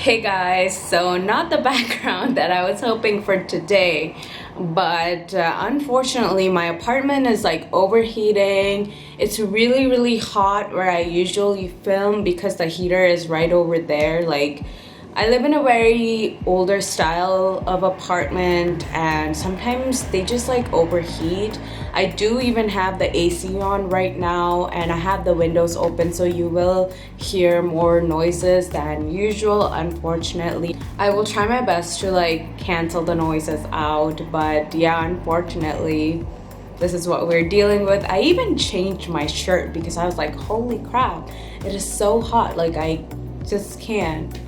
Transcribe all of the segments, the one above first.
Hey guys, so not the background that I was hoping for today, but unfortunately my apartment is like overheating. It's really hot where I usually film because the heater is right over there. Like, I live in a very older style of apartment and sometimes they just like overheat. I do even have the AC on right now and I have the windows open, so you will hear more noises than usual, unfortunately. I will try my best to like cancel the noises out, but yeah, unfortunately this is what we're dealing with. I even changed my shirt because I was like, holy crap, it is so hot. Like, I just can't,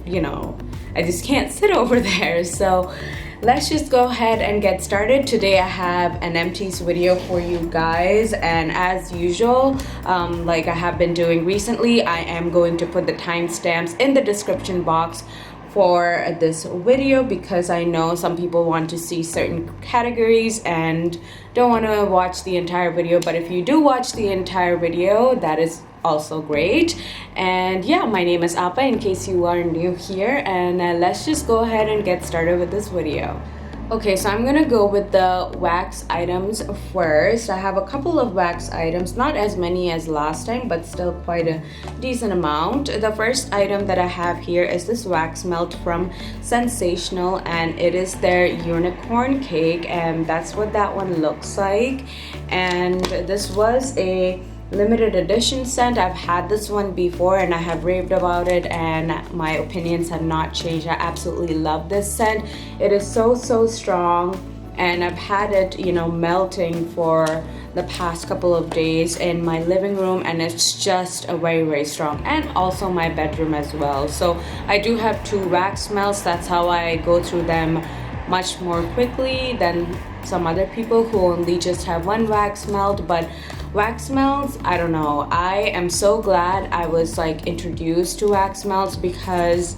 I just can't sit over there. So let's just go ahead and get started. Today I have an empties video for you guys, and as usual, like I have been doing recently, I am going to put the timestamps in the description box for this video because I know some people want to see certain categories and don't want to watch the entire video. But if you do watch the entire video, that is also great. And yeah, my name is Appa in case you are new here, and let's just go ahead and get started with this video. Okay, so I'm gonna go with the wax items first. I have a couple of wax items, not as many as last time, but still quite a decent amount. The first item that I have here is this wax melt from Sensational, and it is their unicorn cake, and that's what that one looks like. And this was a limited edition scent. I've had this one before and I have raved about it and my opinions have not changed. I absolutely love this scent. It is so strong, and I've had it, melting for the past couple of days in my living room, and it's just a very strong, and also my bedroom as well. So I do have two wax melts. That's how I go through them much more quickly than some other people who only just have one wax melt. But wax melts, I don't know, I am so glad I was like introduced to wax melts because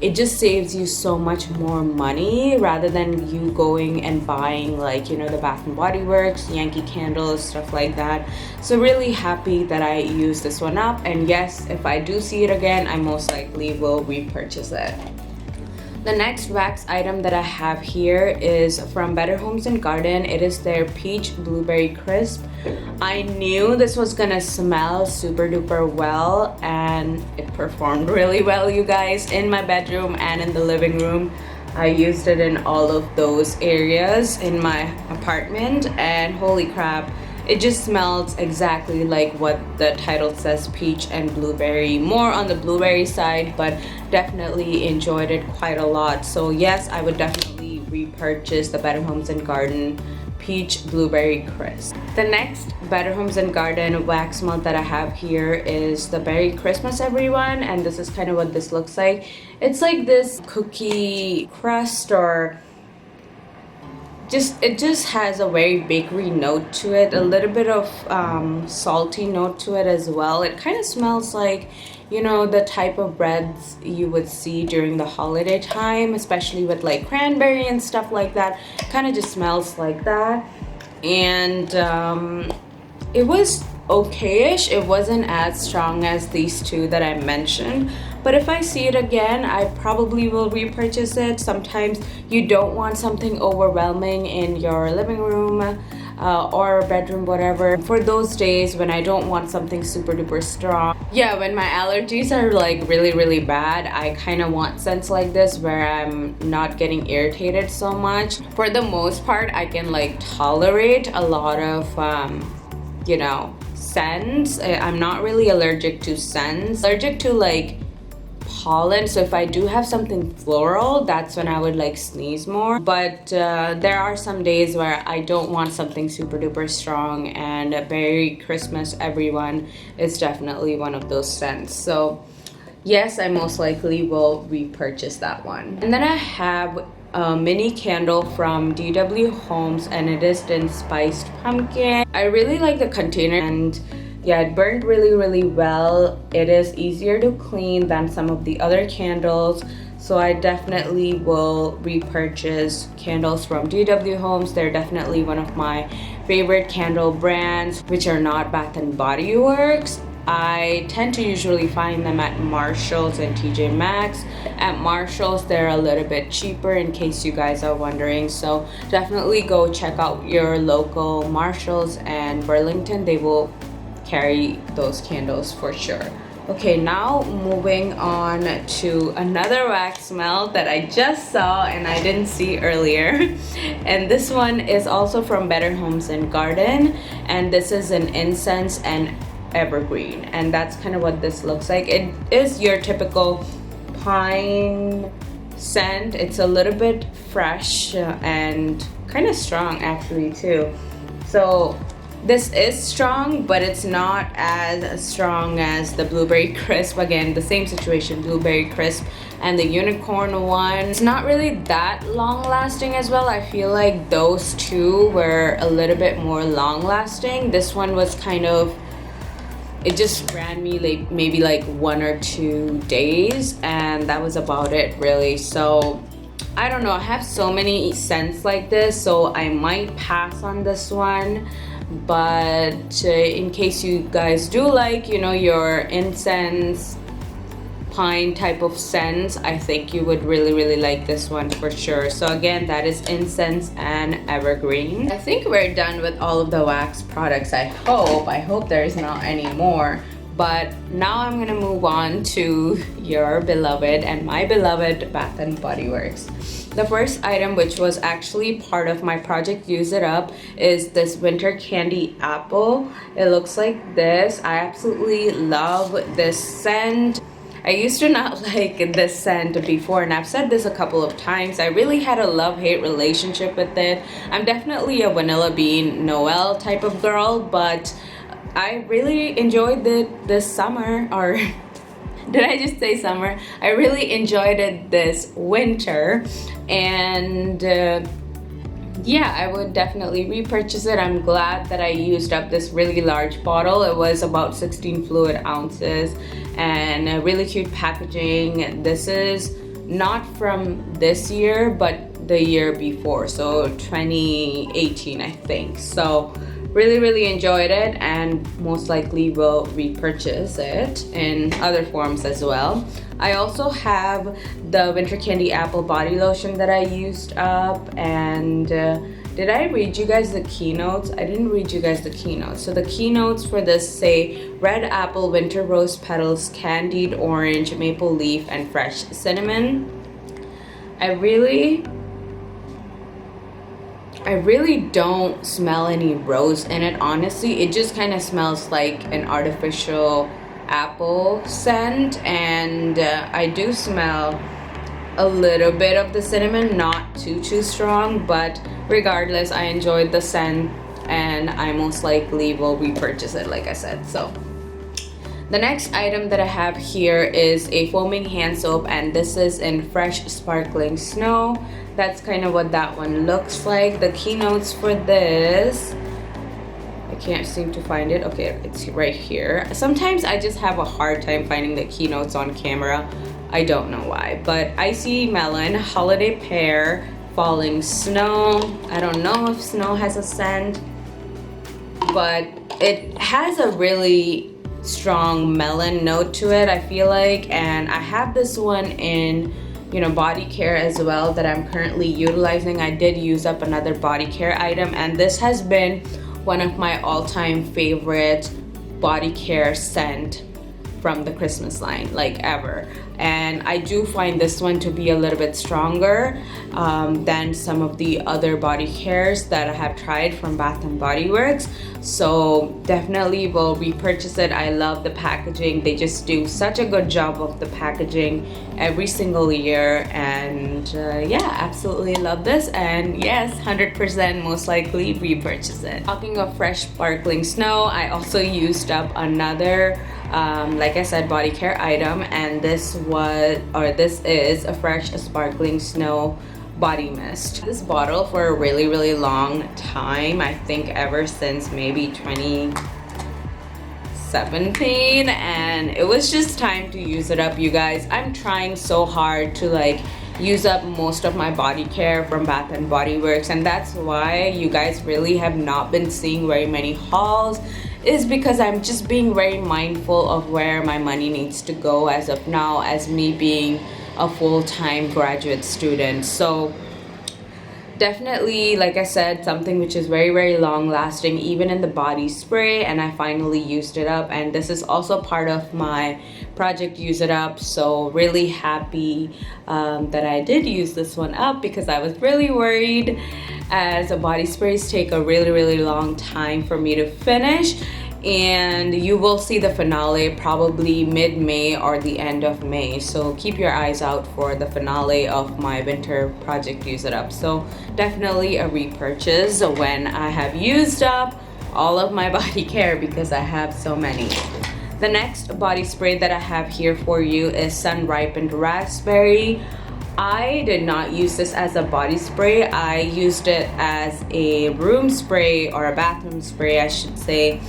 it just saves you so much more money rather than you going and buying like, the bath&bodyworks, Yankee candles, stuff like that. So really happy that I used this one up, and yes, if I do see it again, I most likely will repurchase it. The next wax item that I have here is from Better Homes and Garden. It is their Peach Blueberry Crisp. I knew this was gonna smell super duper well, and it performed really well, you guys, in my bedroom and in the living room. I used it in all of those areas in my apartment, and holy crap, it just smells exactly like what the title says, peach and blueberry. More on the blueberry side, but definitely enjoyed it quite a lot. So yes, I would definitely repurchase the Better Homes and Garden Peach Blueberry Crisp. The next Better Homes and Garden wax melt that I have here is the Berry Christmas, everyone, and this is kind of what this looks like. It's like this cookie crust, or it just has a very bakery note to it, a little bit of salty note to it as well. It kind of smells like, the type of breads you would see during the holiday time, especially with like cranberry and stuff like that. Kind of just smells like that. And it was okay-ish. It wasn't as strong as these two that I mentioned, but if I see it again, I probably will repurchase it. Sometimes you don't want something overwhelming in your living room or bedroom, whatever. For those days when I don't want something super duper strong. Yeah, when my allergies are like really bad, I kind of want scents like this where I'm not getting irritated so much. For the most part, I can like tolerate a lot of scents. I'm not really allergic to scents. Allergic to like pollen, so if I do have something floral, that's when I would like sneeze more. But there are some days where I don't want something super duper strong, and Berry Christmas, everyone, is definitely one of those scents. So yes, I most likely will repurchase that one. And then I have a mini candle from DW Homes, and it is in spiced pumpkin. I really like the container, and yeah, it burned really well. It is easier to clean than some of the other candles, so I definitely will repurchase candles from DW Homes. They're definitely one of my favorite candle brands, which are not Bath and Body Works. I tend to usually find them at Marshalls and TJ Maxx. At Marshalls, they're a little bit cheaper, in case you guys are wondering. So definitely go check out your local Marshalls and Burlington. They will carry those candles for sure. Okay, now moving on to another wax smell that I just saw and I didn't see earlier. And this one is also from Better Homes and Garden, and this is an incense and evergreen, and that's kind of what this looks like. It is your typical pine scent. It's a little bit fresh and kind of strong actually too. So this is strong, but it's not as strong as the Blueberry Crisp. Again, the same situation, Blueberry Crisp and the Unicorn one. It's not really that long lasting as well. I feel like those two were a little bit more long lasting. This one was kind of, it just ran me like maybe like 1 or 2 days, and that was about it really. So I don't know, I have so many scents like this, so I might pass on this one. But in case you guys do like, you know, your incense pine type of scents, I think you would really like this one for sure. So again, that is incense and evergreen. I think we're done with all of the wax products. I hope there is not any more. But now I'm gonna move on to your beloved and my beloved Bath and Body Works. The first item, which was actually part of my project Use It Up, is this winter candy apple. It looks like this. I absolutely love this scent. I used to not like this scent before, and I've said this a couple of times. I really had a love-hate relationship with it. I'm definitely a vanilla bean Noel type of girl, but I really enjoyed it this summer, or did I just say summer? I really enjoyed it this winter, and yeah, I would definitely repurchase it. I'm glad that I used up this really large bottle. It was about 16 fluid ounces and a really cute packaging. This is not from this year, but the year before, so 2018 I think. So really enjoyed it, and most likely will repurchase it in other forms as well. I also have the Winter Candy Apple Body Lotion that I used up, and did I read you guys the keynotes? I didn't read you guys the keynotes. So the keynotes for this say red apple, winter rose petals, candied orange, maple leaf, and fresh cinnamon. I really don't smell any rose in it, honestly. It just kind of smells like an artificial apple scent, and I do smell a little bit of the cinnamon, not too strong, but regardless, I enjoyed the scent and I most likely will repurchase it, like I said. So the next item that I have here is a foaming hand soap, and this is in Fresh Sparkling Snow. That's kind of what that one looks like. The keynotes for this, I can't seem to find it. Okay, it's right here. Sometimes I just have a hard time finding the keynotes on camera. I don't know why. But Icy Melon, Holiday Pear, Falling Snow. I don't know if snow has a scent, but it has a really strong melon note to it, I feel like. And I have this one in, you know, body care as well that I'm currently utilizing. I did use up another body care item, and this has been one of my all-time favorite body care scent from the Christmas line, like ever. And I do find this one to be a little bit stronger than some of the other body cares that I have tried from Bath and Body Works. So definitely will repurchase it. I love the packaging. They just do such a good job of the packaging every single year. And yeah, absolutely love this. And yes, 100% most likely repurchase it. Talking of Fresh Sparkling Snow, I also used up another like I said, body care item, and this is a Fresh Sparkling Snow body mist. This bottle for a really long time, I think ever since maybe 2017, and it was just time to use it up, you guys. I'm trying so hard to like use up most of my body care from Bath and Body Works, and that's why you guys really have not been seeing very many hauls is because I'm just being very mindful of where my money needs to go as of now, as me being a full-time graduate student. So definitely, like I said, something which is very, very long lasting, even in the body spray, and I finally used it up. And this is also part of my project Use It Up, so really happy that I did use this one up, because I was really worried, as body sprays take a really, really long time for me to finish. And you will see the finale probably mid-May or the end of May, so keep your eyes out for the finale of my winter project Use It Up. So definitely a repurchase when I have used up all of my body care, because I have so many. The next body spray that I have here for you is Sun Ripened Raspberry. I did not use this as a body spray. I used it as a room spray, or a bathroom spray I should say.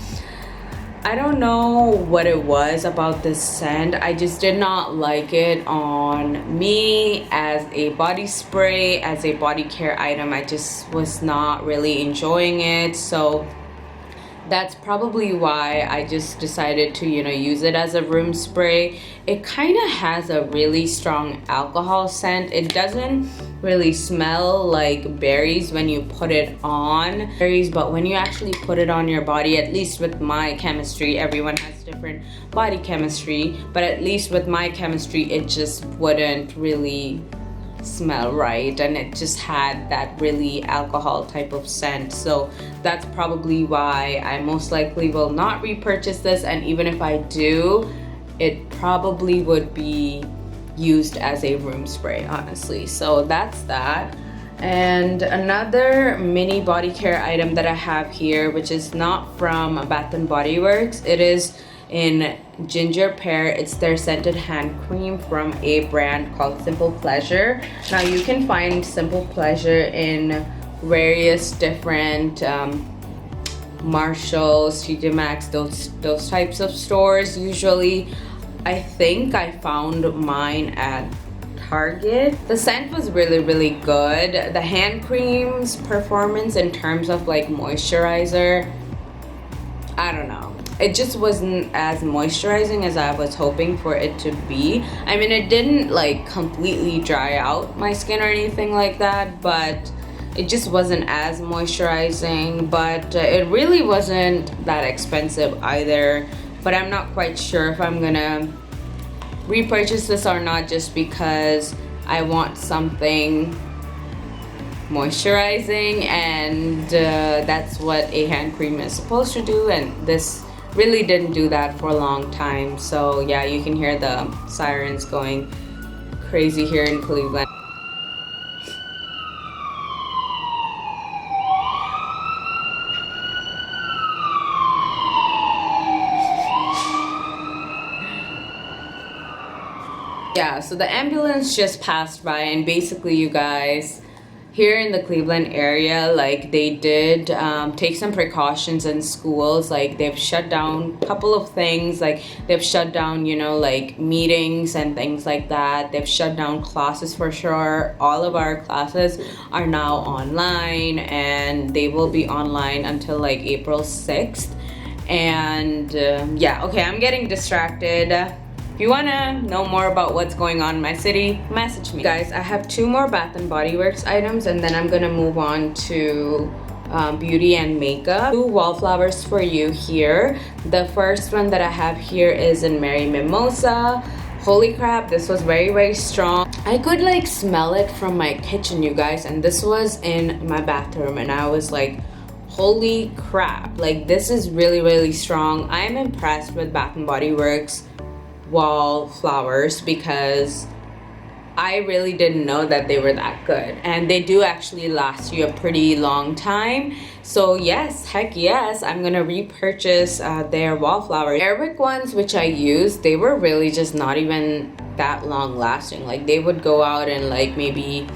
I don't know what it was about this scent. I just did not like it on me as a body spray, as a body care item. I just was not really enjoying it. So that's probably why I just decided to, use it as a room spray. It kind of has a really strong alcohol scent. It doesn't really smell like berries when you put it on berries, but when you actually put it on your body, at least with my chemistry, everyone has different body chemistry, but at least with my chemistry, it just wouldn't really smell right, and it just had that really alcohol type of scent. So that's probably why I most likely will not repurchase this, and even if I do, it probably would be used as a room spray, honestly. So that's that. And another mini body care item that I have here, which is not from Bath and Body Works, it is in ginger pear. It's their scented hand cream from a brand called Simple Pleasure. Now you can find Simple Pleasure in various different Marshalls, TJ Maxx, those types of stores. Usually I think I found mine at Target. The scent was really, really good. The hand cream's performance in terms of like moisturizer, I don't know. It just wasn't as moisturizing as I was hoping for it to be. I mean, it didn't like completely dry out my skin or anything like that, but it just wasn't as moisturizing. But it really wasn't that expensive either. But I'm not quite sure if I'm gonna repurchase this or not, just because I want something moisturizing, and that's what a hand cream is supposed to do, and this really didn't do that for a long time. So yeah, you can hear the sirens going crazy here in Cleveland. Yeah, so the ambulance just passed by, and basically, you guys, here in the Cleveland area, like they did take some precautions in schools. Like they've shut down a couple of things. Like they've shut down, like meetings and things like that. They've shut down classes for sure. All of our classes are now online, and they will be online until like April 6th. And yeah, okay, I'm getting distracted. If you wanna know more about what's going on in my city, message me. Guys, I have 2 more Bath and Body Works items, and then I'm gonna move on to beauty and makeup. 2 wallflowers for you here. The first one that I have here is in Mary Mimosa. Holy crap, this was very, very strong. I could like smell it from my kitchen, you guys, and this was in my bathroom, and I was like, holy crap, like this is really, really strong. I'm impressed with Bath and Body Works wallflowers, because I really didn't know that they were that good, and they do actually last you a pretty long time. So yes, heck yes, I'm gonna repurchase their wallflower. Airwick ones, which I used, they were really just not even that long lasting. Like they would go out in like maybe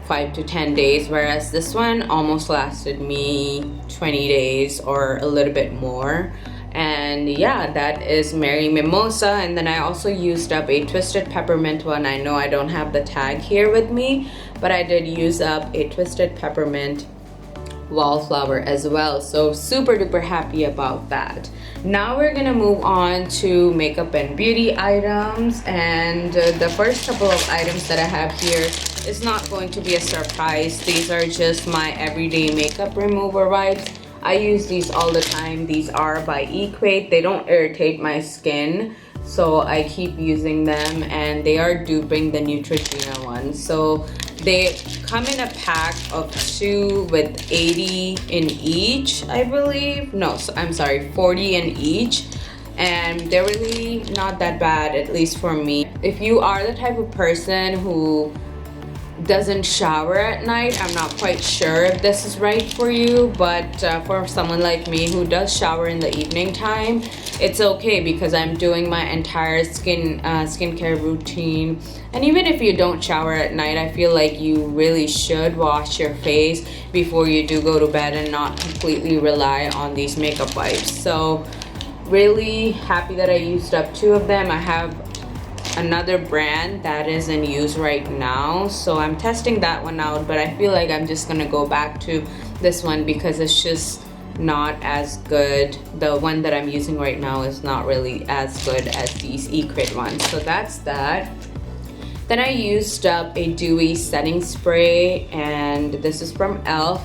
5 to 10 days, whereas this one almost lasted me 20 days or a little bit more. And yeah, that is Mary Mimosa. And then I also used up a Twisted Peppermint one. I know I don't have the tag here with me, but I did use up a Twisted Peppermint wallflower as well. So super duper happy about that. Now we're gonna move on to makeup and beauty items, and the first couple of items that I have here is not going to be a surprise. These are just my everyday makeup remover wipes. I use these all the time. These are by Equate. They don't irritate my skin, so I keep using them, and they are duping the Neutrogena ones. So they come in a pack of 2 with 80 in each, I believe. No, so I'm sorry, 40 in each. And they're really not that bad, at least for me. If you are the type of person who doesn't shower at night, I'm not quite sure if this is right for you, but for someone like me who does shower in the evening time, it's okay because I'm doing my entire skincare routine. And even if you don't shower at night, I feel like you really should wash your face before you do go to bed and not completely rely on these makeup wipes. So really happy that I used up 2 of them. I have another brand that is in use right now, so I'm testing that one out, but I feel like I'm just gonna go back to this one because it's just not as good. The one that I'm using right now is not really as good as these Equate ones, so that's that. Then I used up a dewy setting spray, and this is from e.l.f.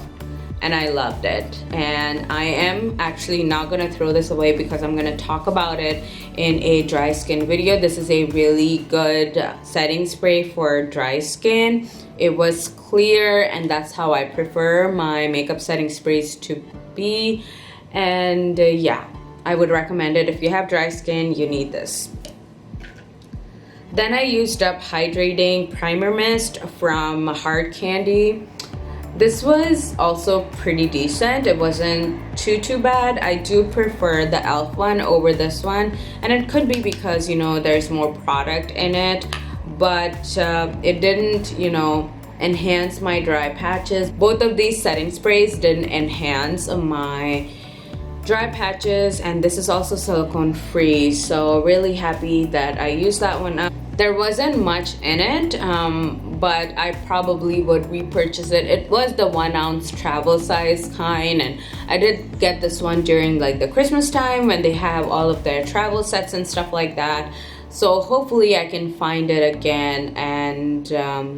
and I loved it. And I am actually not gonna throw this away because I'm gonna talk about it in a dry skin video. This is a really good setting spray for dry skin. It was clear, and that's how I prefer my makeup setting sprays to be. And yeah, I would recommend it. If you have dry skin, you need this. Then I used up hydrating primer mist from Hard Candy. This was also pretty decent. It wasn't too bad. I do prefer the e.l.f. one over this one, and it could be because, you know, there's more product in it, but it didn't, you know, enhance my dry patches. Both of these setting sprays didn't enhance my dry patches, and this is also silicone free, so really happy that I used that one up. There wasn't much in it, but I probably would repurchase it. It was the 1 ounce travel size kind, and I did get this one during like the Christmas time when they have all of their travel sets and stuff like that. So hopefully I can find it again, and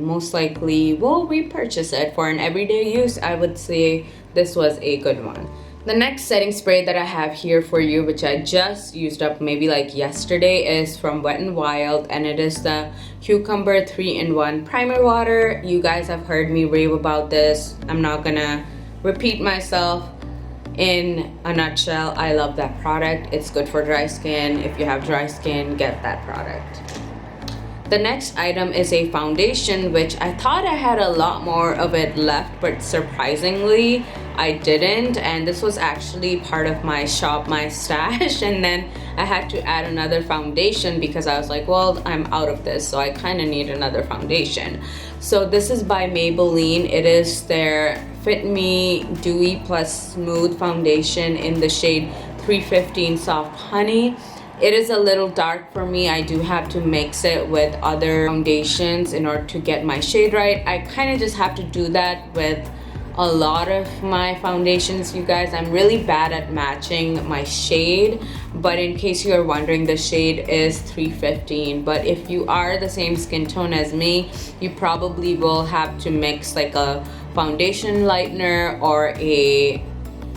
most likely will repurchase it. For an everyday use, I would say this was a good one. The next setting spray that I have here for you, which I just used up maybe like yesterday, is from Wet n Wild, and it is the Cucumber 3-in-1 Primer Water. You guys have heard me rave about this. I'm not gonna repeat myself. In a nutshell, I love that product. It's good for dry skin. If you have dry skin, get that product. The next item is a foundation, which I thought I had a lot more of it left, but surprisingly I didn't. And this was actually part of my shop my stash, and then I had to add another foundation because I was like, well, I'm out of this, so I kind of need another foundation. So this is by Maybelline. It is their Fit Me Dewy Plus Smooth Foundation in the shade 315 Soft Honey. It is a little dark for me. I do have to mix it with other foundations in order to get my shade right. I kind of just have to do that with a lot of my foundations, you guys. I'm really bad at matching my shade, but in case you are wondering, the shade is 315. But if you are the same skin tone as me, you probably will have to mix like a foundation lightener or a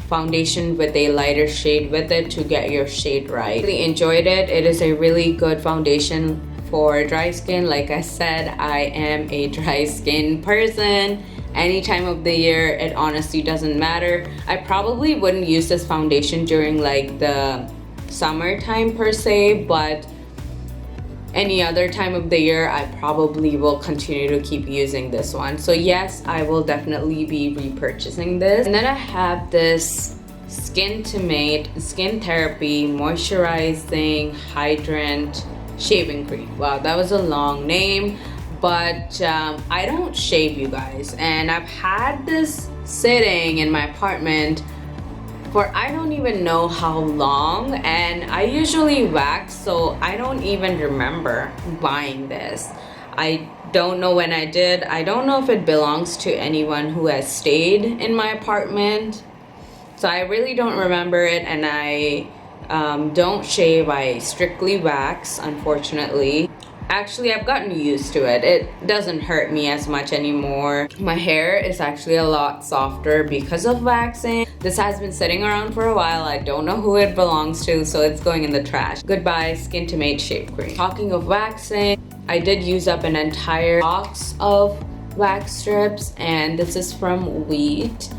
foundation with a lighter shade with it to get your shade right. Really enjoyed it. It is a really good foundation for dry skin. Like I said, I am a dry skin person. Any time of the year, it honestly doesn't matter. I probably wouldn't use this foundation during like the summertime per se, but any other time of the year, I probably will continue to keep using this one. So yes, I will definitely be repurchasing this. And then I have this Skin Therapy Moisturizing Hydrant Shaving Cream. Wow, that was a long name, but I don't shave, you guys. And I've had this sitting in my apartment for I don't even know how long, and I usually wax, so I don't even remember buying this. I Don't know when I did. I don't know if it belongs to anyone who has stayed in my apartment. So I really don't remember it, and I don't shave. I strictly wax, unfortunately. Actually, I've gotten used to it. It doesn't hurt me as much anymore. My hair is actually a lot softer because of waxing. This has been sitting around for a while. I don't know who it belongs to, so it's going in the trash. Goodbye, Skin to Mate Shave Cream. Talking of waxing, I did use up an entire box of wax strips, and this is from Wheat,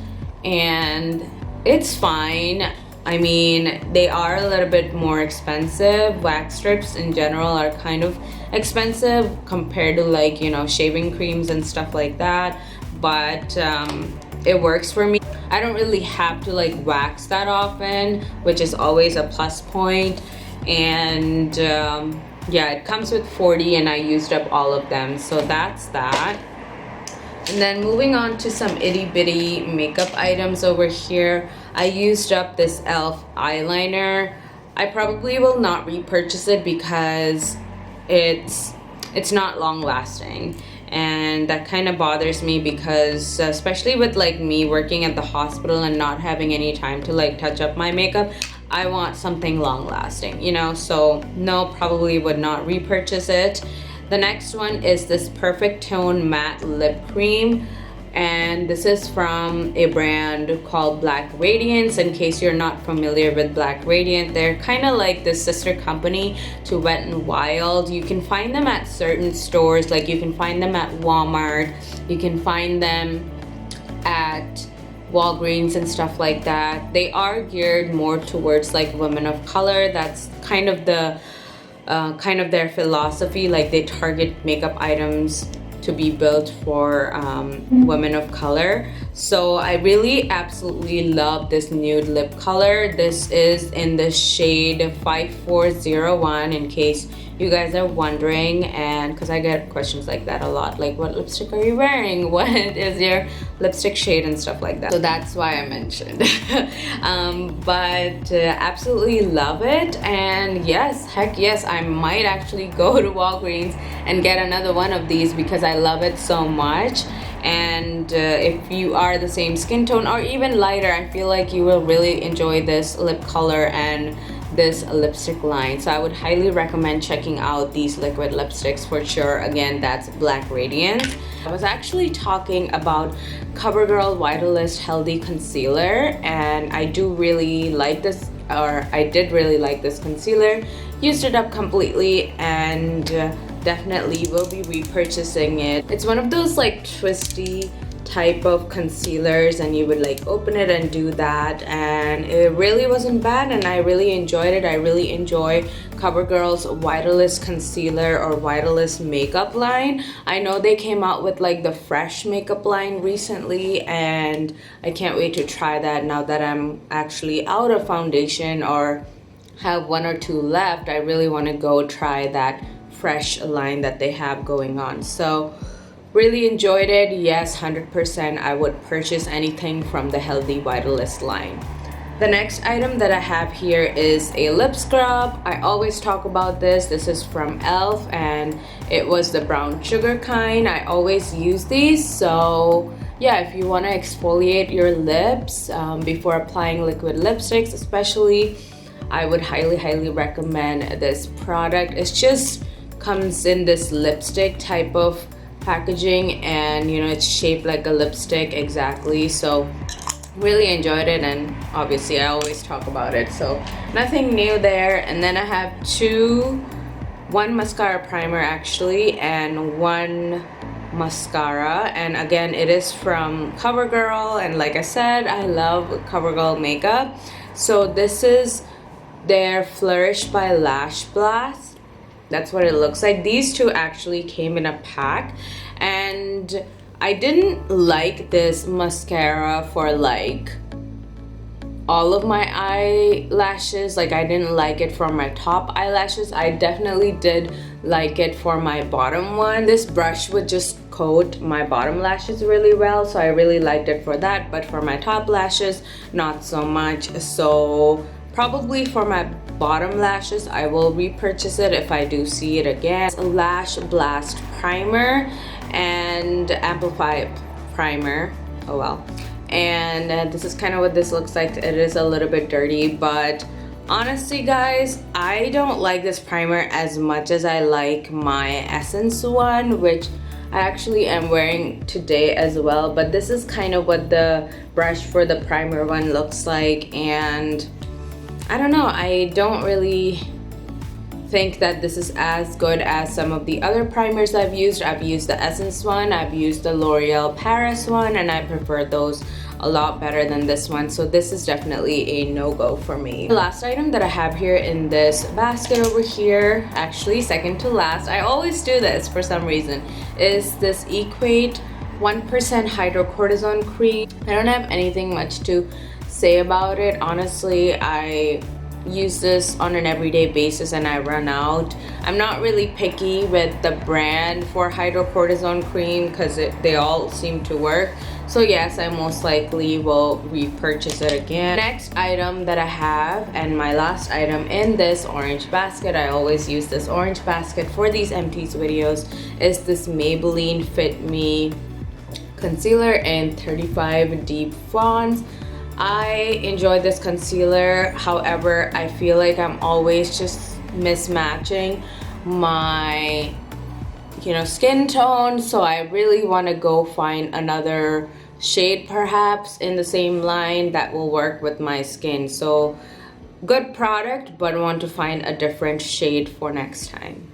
and it's fine. I mean, they are a little bit more expensive. Wax strips in general are kind of expensive compared to, like, you know, shaving creams and stuff like that, but it works for me. I don't really have to like wax that often, which is always a plus point. And yeah, it comes with 40 and I used up all of them, so that's that. And then moving on to some itty bitty makeup items over here. I used up this e.l.f. eyeliner. I probably will not repurchase it because it's not long lasting, and that kind of bothers me because especially with like me working at the hospital and not having any time to like touch up my makeup, I want something long lasting, you know. So no, probably would not repurchase it. The next one is this Perfect Tone Matte Lip Cream, and this is from a brand called Black Radiance. In case you're not familiar with Black Radiant, they're kind of like the sister company to Wet n Wild. You can find them at certain stores, like you can find them at Walmart, you can find them at Walgreens and stuff like that. They are geared more towards like women of color. That's kind of the their philosophy. Like they target makeup items to be built for women of color. So I really absolutely love this nude lip color. This is in the shade 5401, in case you guys are wondering, and because I get questions like that a lot, like what lipstick are you wearing, what is your lipstick shade and stuff like that. So that's why I mentioned. But absolutely love it, and yes, heck yes, I might actually go to Walgreens and get another one of these because I love it so much. And if you are the same skin tone or even lighter, I feel like you will really enjoy this lip color and this lipstick line. So I would highly recommend checking out these liquid lipsticks for sure. Again, that's Black Radiance. I was actually talking about CoverGirl Vitalist Healthy Concealer, and I do really like this, or I did really like this concealer. Used it up completely, and definitely will be repurchasing it. It's one of those like twisty type of concealers, and you would like open it and do that, and it really wasn't bad, and I really enjoyed it. I really enjoy CoverGirl's Vitalist concealer or Vitalist makeup line. I know they came out with like the fresh makeup line recently, and I can't wait to try that now that I'm actually out of foundation or have one or two left. I really want to go try that fresh line that they have going on. So really enjoyed it. Yes, 100% I would purchase anything from the Healthy Vitalist line. The next item that I have here is a lip scrub. I always talk about this. This is from e.l.f. and it was the brown sugar kind. I always use these. So yeah, if you want to exfoliate your lips before applying liquid lipsticks especially, I would highly recommend this product. It's just comes in this lipstick type of packaging, and you know, it's shaped like a lipstick exactly. So really enjoyed it, and obviously I always talk about it, so nothing new there. And then I have one mascara primer actually, and one mascara, and again it is from CoverGirl, and like I said, I love CoverGirl makeup. So this is their Flourish by Lash Blast. That's what it looks like. These two actually came in a pack, and I didn't like this mascara for like all of my eyelashes. Like I didn't like it for my top eyelashes. I definitely did like it for my bottom one. This brush would just coat my bottom lashes really well, so I really liked it for that, but for my top lashes not so much. So probably for my bottom lashes. I will repurchase it if I do see it again. It's a Lash Blast Primer and Amplify Primer. Oh well. And this is kind of what this looks like. It is a little bit dirty, but honestly guys, I don't like this primer as much as I like my Essence one, which I actually am wearing today as well. But this is kind of what the brush for the primer one looks like, and I don't know, I don't really think that this is as good as some of the other primers I've used. I've used the Essence one, I've used the L'Oreal Paris one, and I prefer those a lot better than this one, so this is definitely a no-go for me. The last item that I have here in this basket over here, actually second to last, I always do this for some reason, is this Equate 1% Hydrocortisone Cream. I don't have anything much to say about it. Honestly, I use this on an everyday basis and I run out. I'm not really picky with the brand for hydrocortisone cream because they all seem to work. So yes, I most likely will repurchase it again. Next item that I have, and my last item in this orange basket, I always use this orange basket for these Empties videos, is this Maybelline Fit Me concealer in 35 Deep Bronze. I enjoy this concealer, however, I feel like I'm always just mismatching my, skin tone, so I really want to go find another shade perhaps in the same line that will work with my skin. So good product, but I want to find a different shade for next time.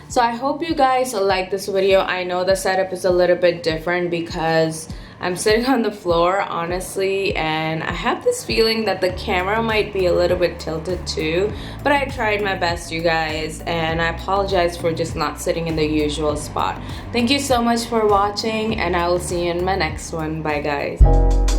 So I hope you guys like this video. I know the setup is a little bit different because I'm sitting on the floor, honestly, and I have this feeling that the camera might be a little bit tilted too, but I tried my best, you guys, and I apologize for just not sitting in the usual spot. Thank you so much for watching, and I will see you in my next one. Bye, guys.